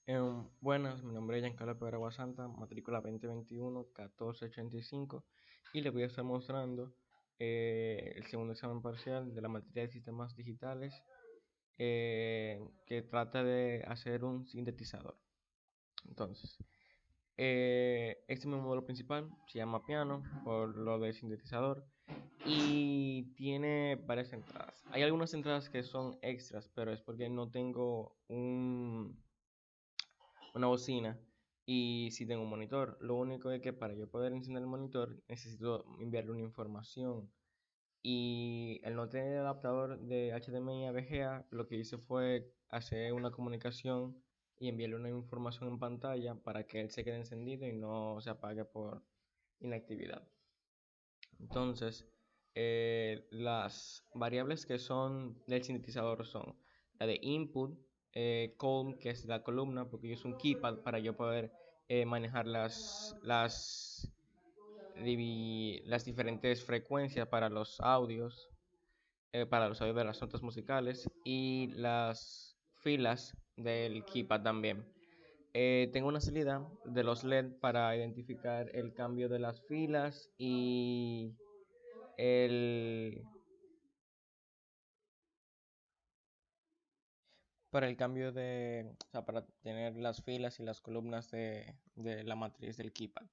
Buenas, mi nombre es Giancarlo Pedro Santa, matrícula 2021-1485 y les voy a estar mostrando el segundo examen parcial de la materia de sistemas digitales que trata de hacer un sintetizador. Entonces, este es mi módulo principal, se llama piano por lo de sintetizador y tiene varias entradas. Hay algunas entradas que son extras, pero es porque no tengo una bocina y si tengo un monitor. Lo único es que para yo poder encender el monitor necesito enviarle una información. Y al no tener adaptador de HDMI a VGA, lo que hice fue hacer una comunicación y enviarle una información en pantalla para que él se quede encendido y no se apague por inactividad. Entonces, las variables que son del sintetizador son la de input, column, que es la columna, porque yo uso un keypad para yo poder manejar las diferentes frecuencias para los audios de las notas musicales y las filas del keypad también. Tengo una salida de los LED para identificar el cambio de las filas y el, para el cambio o sea, para tener las filas y las columnas de la matriz del keypad.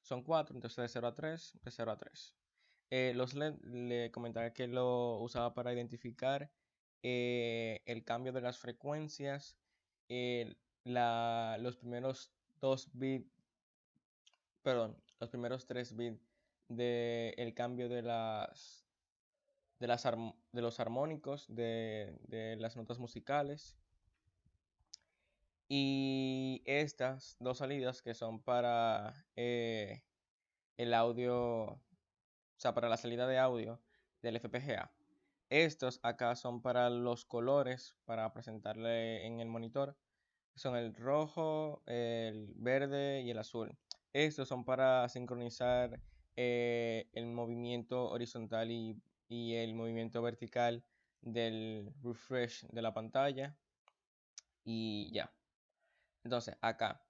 Son cuatro, entonces de 0 a 3, de 0 a 3. Los LED le comentaba que lo usaba para identificar el cambio de las frecuencias, los primeros 2 bits, perdón, los primeros 3 bits del cambio de los armónicos de las notas musicales. Y estas dos salidas que son para el audio, o sea, para la salida de audio del FPGA. Estos acá son para los colores, para presentarle en el monitor. Son el rojo, el verde y el azul. Estos son para sincronizar el movimiento horizontal y el movimiento vertical del refresh de la pantalla. Y ya. Entonces, acá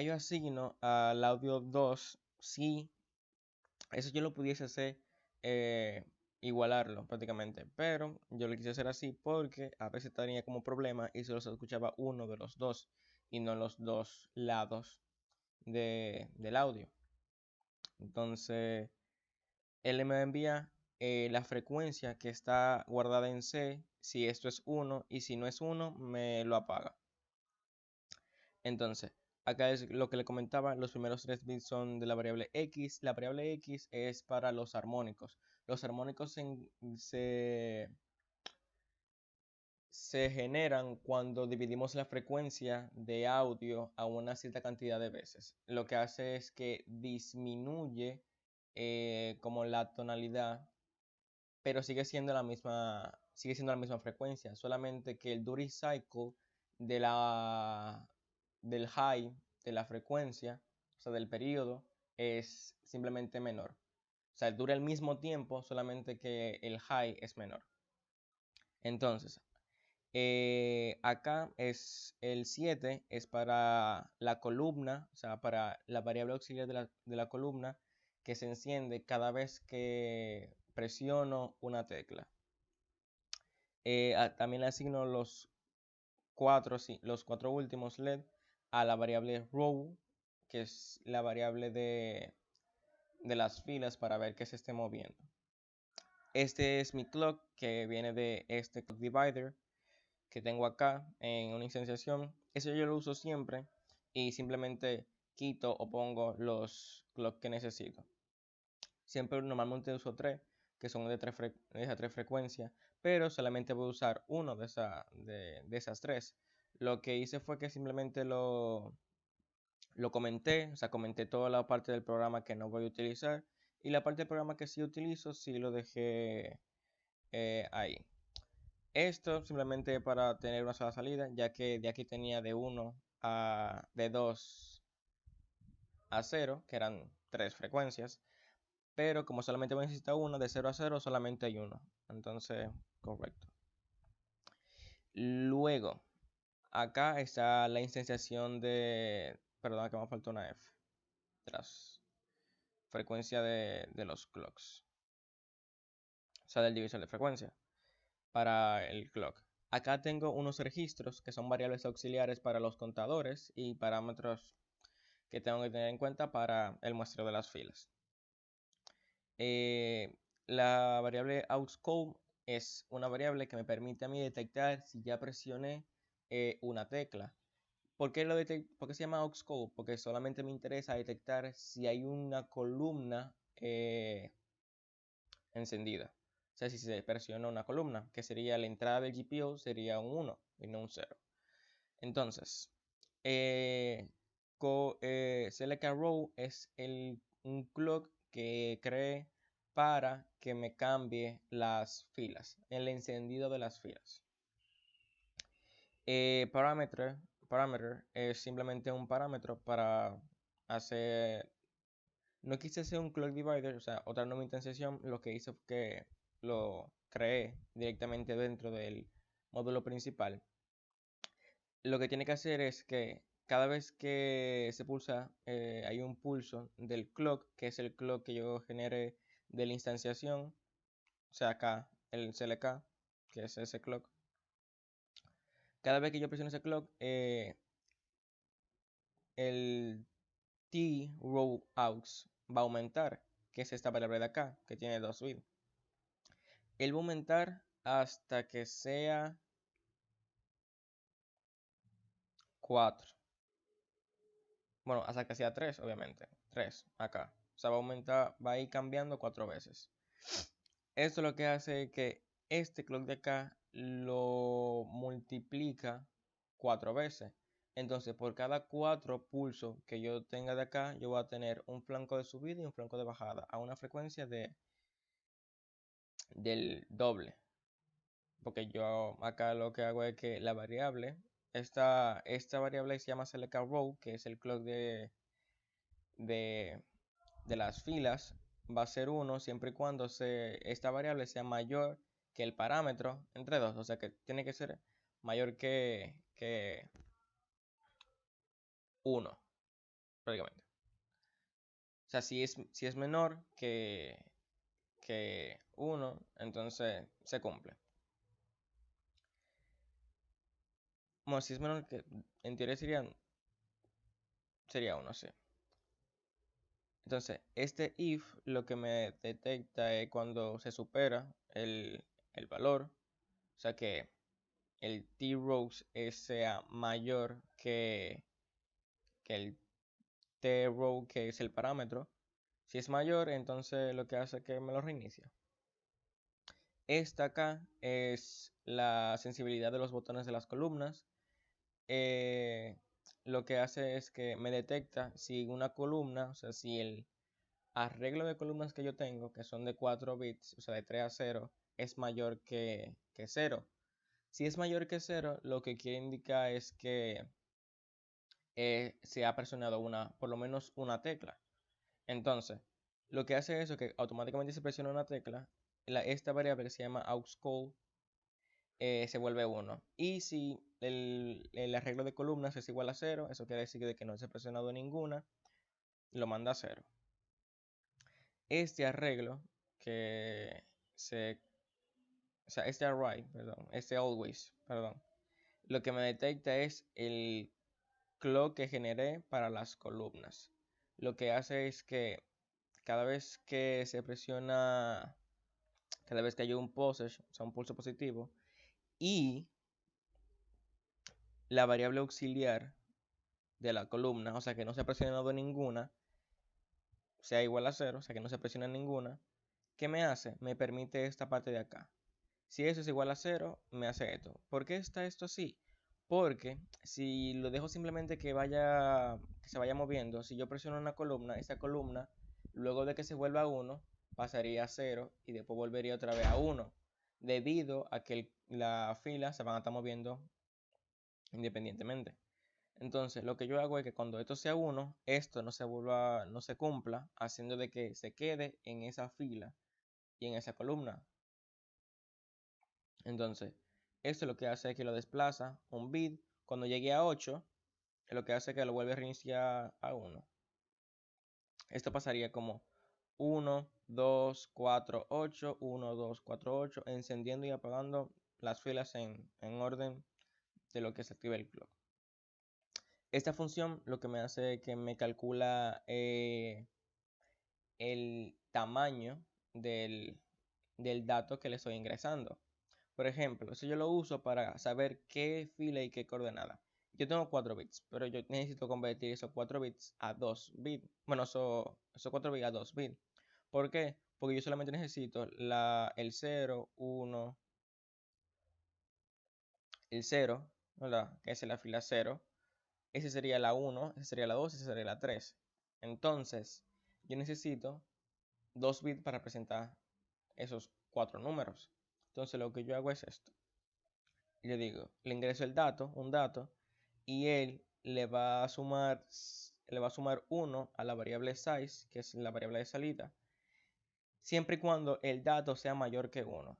yo asigno al audio 2 si eso yo lo pudiese hacer, eh, igualarlo prácticamente, pero yo lo quise hacer así porque a veces tenía como problema y solo se escuchaba uno de los dos y no los dos lados del audio. Entonces, él me envía la frecuencia que está guardada en C, si esto es 1 y si no es 1 me lo apaga. Entonces, acá es lo que le comentaba, los primeros 3 bits son de la variable X. La variable X es para los armónicos. Los armónicos se generan cuando dividimos la frecuencia de audio a una cierta cantidad de veces. Lo que hace es que disminuye como la tonalidad, pero sigue siendo la misma frecuencia, solamente que el duty cycle de del high, de la frecuencia, o sea, del periodo, es simplemente menor. O sea, dura el mismo tiempo, solamente que el high es menor. Entonces, acá es el 7, es para la columna, o sea, para la variable auxiliar de la columna que se enciende cada vez que presiono una tecla. También le asigno los cuatro últimos LED a la variable row, que es la variable de las filas para ver que se esté moviendo. Este es mi clock que viene de este clock divider que tengo acá en una instanciación. Eso yo lo uso siempre y simplemente quito o pongo los clock que necesito. Siempre normalmente uso 3, que son de esas 3 frecuencias, pero solamente voy a usar uno de esas 3. Lo que hice fue que simplemente lo comenté, o sea, comenté toda la parte del programa que no voy a utilizar y la parte del programa que sí utilizo, sí lo dejé ahí. Esto simplemente para tener una sola salida, ya que de aquí tenía de 2 a 0, que eran 3 frecuencias, pero como solamente voy a necesitar una, de 0 a 0 solamente hay uno. Entonces, correcto. Luego, Acá está la instanciación de, perdón, que me falta una F, de las frecuencias de los clocks, o sea, del divisor de frecuencia para el clock. Acá tengo unos registros que son variables auxiliares para los contadores y parámetros que tengo que tener en cuenta para el muestreo de las filas. La variable outscode es una variable que me permite a mí detectar si ya presioné una tecla. ¿Por qué se llama outscode? Porque solamente me interesa detectar si hay una columna encendida. O sea, si se presiona una columna, que sería la entrada del GPU, sería un 1 y no un 0. Entonces, Select a Row es un clock que creé para que me cambie las filas, el encendido de las filas. Parameter es simplemente un parámetro para hacer. No quise hacer un clock divider, o sea, otra nueva instanciación. Lo que hice fue que lo creé directamente dentro del módulo principal. Lo que tiene que hacer es que cada vez que se pulsa, hay un pulso del clock, que es el clock que yo genere de la instanciación. O sea, acá el CLK, que es ese clock. Cada vez que yo presiono ese clock, el T row aux va a aumentar, que es esta variable de acá, que tiene 2 bits. Él va a aumentar hasta que sea 4. Bueno, hasta que sea 3, obviamente. 3 acá. O sea, va a aumentar, va a ir cambiando 4 veces. Esto lo que hace es que este clock de acá lo multiplica 4 veces. Entonces, por cada 4 pulsos que yo tenga de acá, yo voy a tener un flanco de subida y un flanco de bajada a una frecuencia del doble. Porque yo acá lo que hago es que la variable, esta variable se llama select row, que es el clock de las filas, va a ser 1 siempre y cuando esta variable sea mayor que el parámetro entre 2. O sea que tiene que ser mayor que 1, prácticamente. O sea, si es menor que 1, entonces se cumple. Bueno, si es menor que, en teoría sería 1, sí. Entonces, este if lo que me detecta es cuando se supera el valor. O sea que el T-rows sea mayor que el T-row, que es el parámetro. Si es mayor, entonces lo que hace es que me lo reinicia. Esta acá es la sensibilidad de los botones de las columnas. Lo que hace es que me detecta si una columna, o sea, si el arreglo de columnas que yo tengo, que son de 4 bits, o sea, de 3 a 0, es mayor que 0. Si es mayor que 0, lo que quiere indicar es que se ha presionado por lo menos una tecla. Entonces, lo que hace eso es que automáticamente se presiona una tecla, esta variable que se llama auxcode se vuelve 1. Y si el arreglo de columnas es igual a 0, eso quiere decir que no se ha presionado ninguna, lo manda a 0. Este arreglo o sea, este array, perdón, este always, perdón, lo que me detecta es el clock que generé para las columnas. Lo que hace es que cada vez que se presiona, cada vez que hay un pulse, o sea, un pulso positivo, y la variable auxiliar de la columna, o sea, que no se ha presionado ninguna, sea igual a 0, o sea, que no se presiona ninguna, ¿qué me hace? Me permite esta parte de acá. Si eso es igual a 0, me hace esto. ¿Por qué está esto así? Porque si lo dejo simplemente que se vaya moviendo, si yo presiono una columna, esa columna, luego de que se vuelva a 1, pasaría a 0 y después volvería otra vez a 1, debido a que la fila se van a estar moviendo independientemente. Entonces, lo que yo hago es que cuando esto sea 1, esto no se cumpla, haciendo de que se quede en esa fila y en esa columna. Entonces, esto lo que hace es que lo desplaza un bit Cuando llegue a 8, lo que hace es que lo vuelve a reiniciar a 1. Esto pasaría como 1, 2, 4, 8, 1, 2, 4, 8, encendiendo y apagando las filas en orden de lo que se activa el clock. Esta función lo que me hace es que me calcula el tamaño del dato que le estoy ingresando. Por ejemplo, si yo lo uso para saber qué fila y qué coordenada. Yo tengo 4 bits, pero yo necesito convertir esos 4 bits a 2 bits. Bueno, esos 4 bits a 2 bits. ¿Por qué? Porque yo solamente necesito el 0, 1, el 0, ¿verdad? Que es la fila 0. Ese sería la 1, ese sería la 2, ese sería la 3. Entonces, yo necesito 2 bits para representar esos 4 números. Entonces, lo que yo hago es esto. Le digo, le ingreso un dato, y él le va a sumar 1 a la variable size, que es la variable de salida, siempre y cuando el dato sea mayor que 1.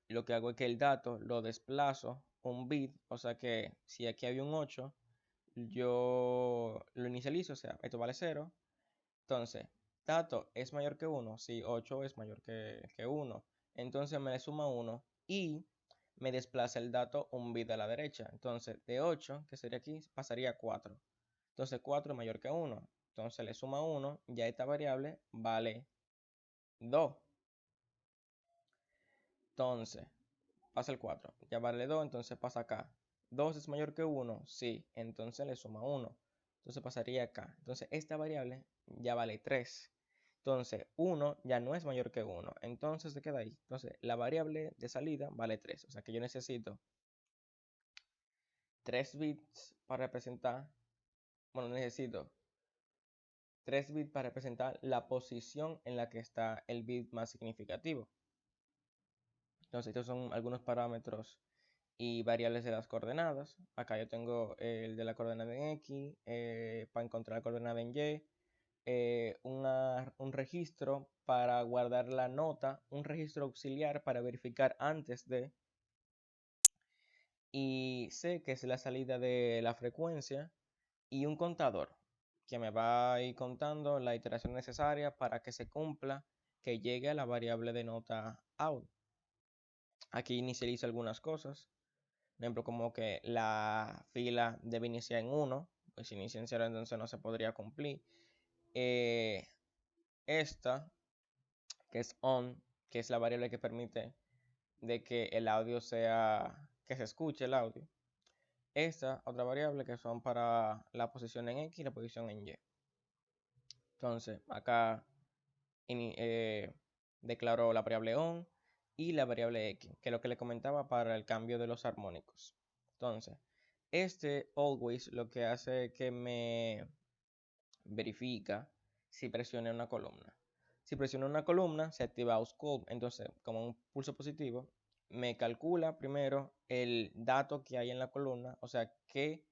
Lo que hago es que el dato lo desplazo un bit, o sea que si aquí había un 8, yo lo inicializo, o sea, esto vale 0. Entonces, dato es mayor que 1, si 8 es mayor que 1. Entonces me le suma 1 y me desplaza el dato un bit a la derecha. Entonces, de 8, que sería aquí, pasaría a 4. Entonces, 4 es mayor que 1. Entonces, le suma 1, ya esta variable vale 2. Entonces, pasa el 4, ya vale 2, entonces pasa acá. 2 es mayor que 1, sí, entonces le suma 1. Entonces pasaría acá. Entonces, esta variable ya vale 3. Entonces, 1 ya no es mayor que 1. Entonces, se queda ahí. Entonces, la variable de salida vale 3. O sea que yo necesito 3 bits para representar, bueno, necesito 3 bits para representar la posición en la que está el bit más significativo. Entonces, estos son algunos parámetros y variables de las coordenadas. Acá yo tengo el de la coordenada en X, para encontrar la coordenada en Y, un registro para guardar la nota, un registro auxiliar para verificar antes de, y C, que es la salida de la frecuencia, y un contador que me va a ir contando la iteración necesaria para que se cumpla, que llegue a la variable de nota out. Aquí inicializo algunas cosas. Por ejemplo, como que la fila debe iniciar en 1, pues si inicia en 0 entonces no se podría cumplir. Esta, que es on, que es la variable que permite de que el audio que se escuche el audio. Esta otra variable que son para la posición en X y la posición en Y. Entonces, acá declaro la variable on y la variable X, que es lo que le comentaba para el cambio de los armónicos. Entonces, este always lo que hace es que me verifica si presiona una columna. Si presiona una columna, se activa AUSCOLB. Entonces, como un pulso positivo, me calcula primero el dato que hay en la columna, o sea, qué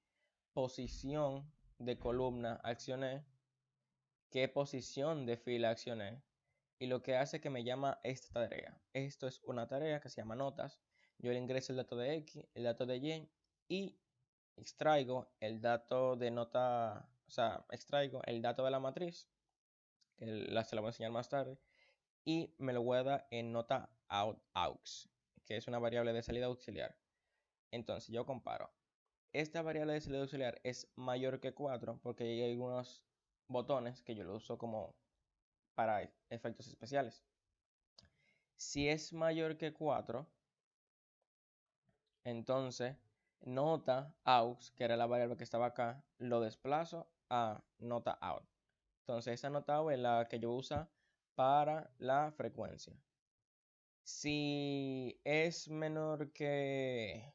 posición de columna accioné, qué posición de fila accioné, y lo que hace es que me llama esta tarea. Esto es una tarea que se llama notas. Yo le ingreso el dato de X, el dato de Y, y extraigo el dato de nota, o sea, extraigo el dato de la matriz, que se la voy a enseñar más tarde, y me lo guarda en nota aux, que es una variable de salida auxiliar. Entonces yo comparo. Esta variable de salida auxiliar es mayor que 4 porque hay algunos botones que yo lo uso como para efectos especiales. Si es mayor que 4, entonces nota aux, que era la variable que estaba acá, lo desplazo a nota out. Entonces esa nota out es la que yo uso para la frecuencia. Si es menor que...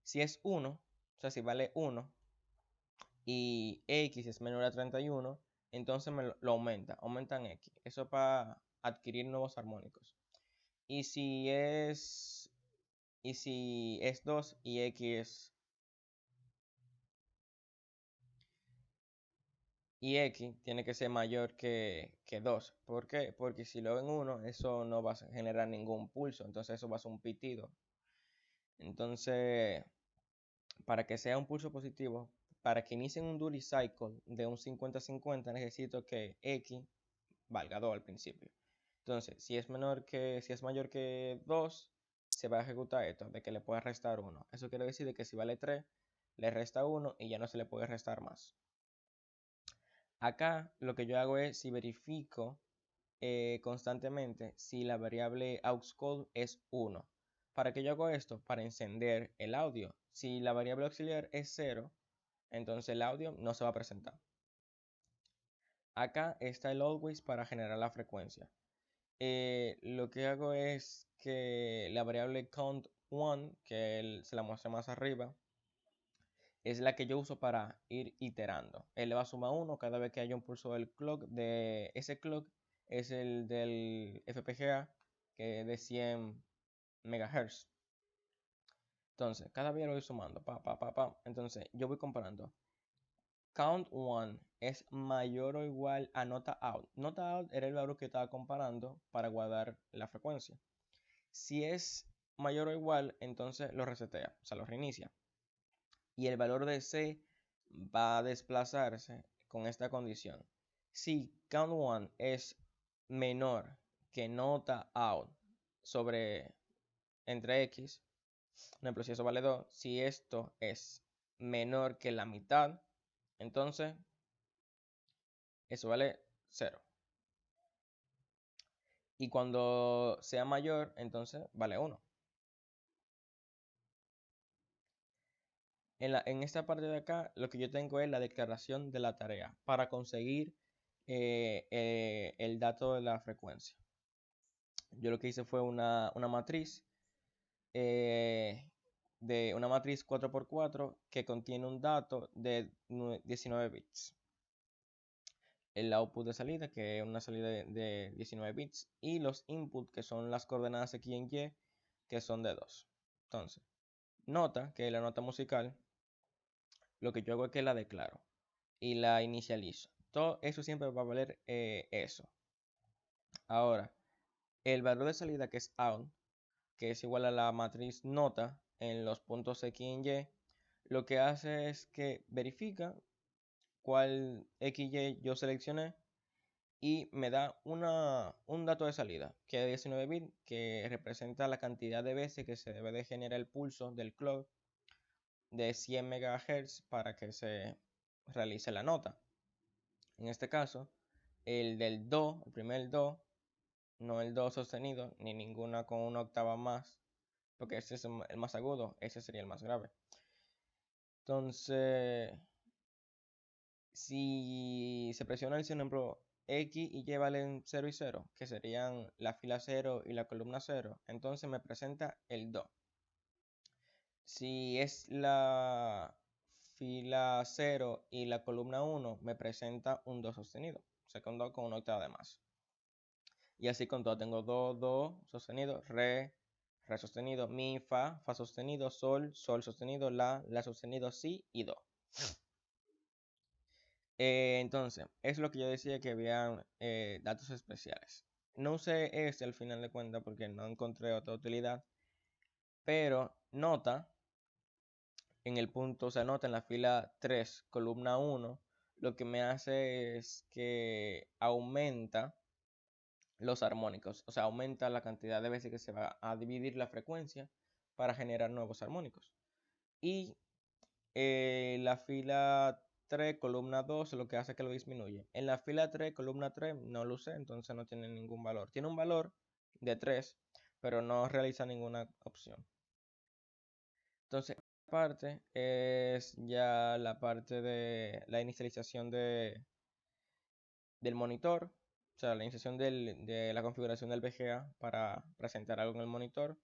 si es 1, o sea, si vale 1 y X es menor a 31, entonces lo aumenta en X. Eso para adquirir nuevos armónicos. Y si es 2 y X tiene que ser mayor que 2. ¿Por qué? Porque si lo ven 1, eso no va a generar ningún pulso. Entonces eso va a ser un pitido. Entonces, para que sea un pulso positivo, para que inicien un duty cycle de un 50-50, necesito que X valga 2 al principio. Entonces, si es mayor que 2, se va a ejecutar esto, de que le puede restar 1. Eso quiere decir de que si vale 3, le resta 1 y ya no se le puede restar más. Acá lo que yo hago es, si verifico constantemente si la variable AUXCODE es 1. ¿Para qué yo hago esto? Para encender el audio. Si la variable auxiliar es 0, entonces el audio no se va a presentar. Acá está el always para generar la frecuencia. Lo que hago es que la variable count1, que se la muestra más arriba, es la que yo uso para ir iterando. Él le va a sumar 1 cada vez que haya un pulso del clock. Ese clock es el del FPGA, que es de 100 MHz. Entonces, cada vez lo voy sumando. Entonces, yo voy comparando. Count1 es mayor o igual a nota out. Nota out era el valor que estaba comparando para guardar la frecuencia. Si es mayor o igual, entonces lo resetea, o sea, lo reinicia. Y el valor de C va a desplazarse con esta condición. Si count1 es menor que nota out sobre entre X, por ejemplo, si eso vale 2, si esto es menor que la mitad, entonces eso vale 0. Y cuando sea mayor, entonces vale 1. En esta parte de acá, lo que yo tengo es la declaración de la tarea para conseguir el dato de la frecuencia. Yo lo que hice fue una matriz de una matriz 4x4 que contiene un dato de 19 bits. El output de salida, que es una salida de 19 bits, y los inputs, que son las coordenadas X y Y, que son de 2. Entonces, nota, que es la nota musical, lo que yo hago es que la declaro y la inicializo. Todo eso siempre va a valer eso. Ahora, el valor de salida, que es out, que es igual a la matriz nota en los puntos X y Y, lo que hace es que verifica cuál X y yo seleccioné y me da un dato de salida, que es 19 bits, que representa la cantidad de veces que se debe de generar el pulso del clock de 100 MHz para que se realice la nota. En este caso, el del do, el primer do, no el do sostenido, ni ninguna con una octava más, porque este es el más agudo, ese sería el más grave. Entonces, si se presiona el ejemplo X y Y valen 0 y 0, que serían la fila 0 y la columna 0, entonces me presenta el do. Si es la fila 0 y la columna 1, me presenta un do sostenido, o sea que un do con una octava de más. Y así con todo, tengo do, do sostenido, re, re sostenido, mi, fa sostenido, sol, sol sostenido, la sostenido, si y do. Entonces, es lo que yo decía, que había datos especiales. No usé este al final de cuentas porque no encontré otra utilidad, pero nota en el punto, o sea, nota en la fila 3, columna 1, lo que me hace es que aumenta los armónicos, o sea, aumenta la cantidad de veces que se va a dividir la frecuencia para generar nuevos armónicos. Y la fila 3, columna 2, lo que hace es que lo disminuye. En la fila 3, columna 3, no lo usé, entonces no tiene ningún valor. Tiene un valor de 3, pero no realiza ninguna opción. Entonces, esta parte es ya la parte de la inicialización del monitor, o sea, la iniciación de la configuración del VGA para presentar algo en el monitor.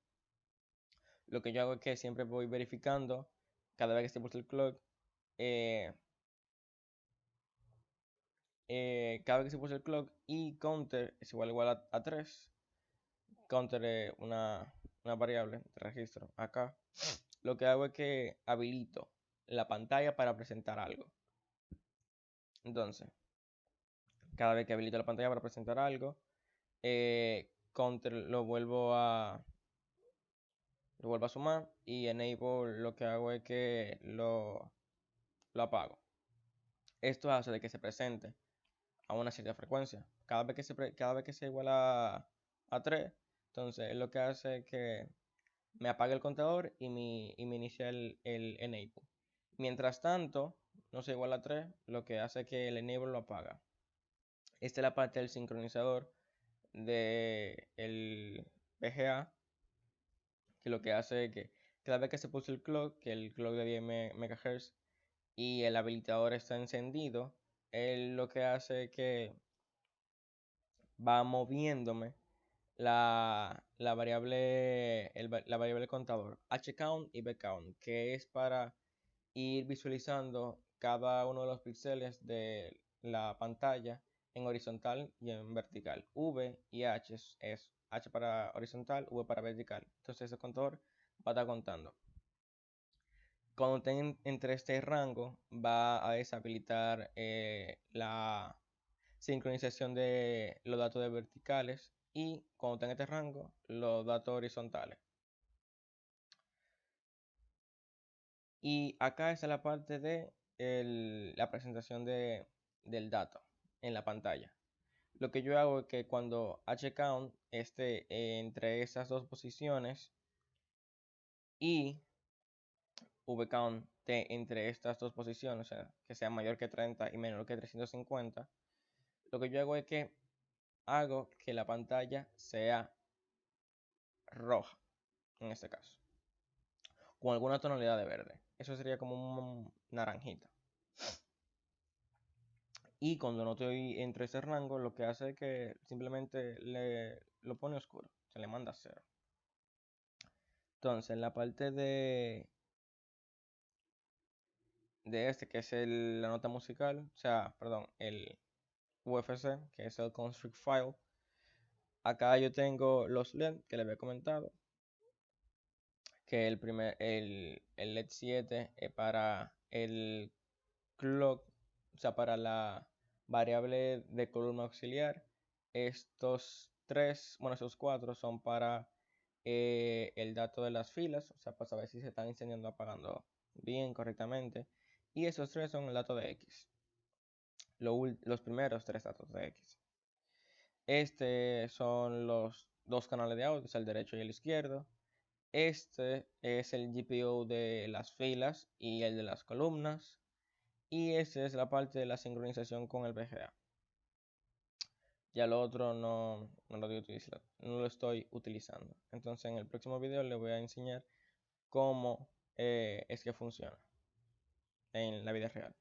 Lo que yo hago es que siempre voy verificando cada vez que se pulsa el clock. Cada vez que se pulsa el clock y counter es igual a 3. Counter es una variable de registro. Acá lo que hago es que habilito la pantalla para presentar algo. Entonces, cada vez que habilito la pantalla para presentar algo, counter lo vuelvo a lo vuelvo a sumar y enable lo que hago es que lo apago. Esto hace de que se presente a una cierta frecuencia. Cada vez que se iguala a 3, entonces lo que hace es que me apague el contador y me inicia el enable. Mientras tanto, no se iguala a 3, lo que hace es que el enable lo apaga. Esta es la parte del sincronizador del VGA, que lo que hace es que cada vez que se puso el clock, que el clock de 10 MHz y el habilitador está encendido, él lo que hace es que va moviéndome la variable, la variable contador, hcount y bcount, que es para ir visualizando cada uno de los píxeles de la pantalla en horizontal y en vertical. V y H es H para horizontal, V para vertical. Entonces ese contador va a estar contando. Cuando esté entre este rango, va a deshabilitar la sincronización de los datos de verticales y cuando esté en este rango, los datos horizontales. Y acá está la parte de la presentación del dato en la pantalla. Lo que yo hago es que cuando hcount esté entre esas dos posiciones y vcount esté entre estas dos posiciones, o sea, que sea mayor que 30 y menor que 350, lo que yo hago es que hago que la pantalla sea roja, en este caso, con alguna tonalidad de verde. Eso sería como un naranjita. Y cuando no estoy entre ese rango, lo que hace es que simplemente lo pone oscuro, se le manda a 0. Entonces, en la parte de este, que es la nota musical, o sea, perdón, el UFC, que es el construct file, acá yo tengo los LED que les había comentado, que el LED 7 es para el clock, o sea, para la variable de columna auxiliar. Estos tres, bueno, esos cuatro son para el dato de las filas, o sea, para saber si se están encendiendo o apagando bien, correctamente. Y esos tres son el dato de X, los primeros tres datos de X. Este son los dos canales de audio, el derecho y el izquierdo. Este es el GPU de las filas y el de las columnas. Y esa es la parte de la sincronización con el VGA. Ya lo otro no lo estoy utilizando. Entonces en el próximo video les voy a enseñar cómo es que funciona en la vida real.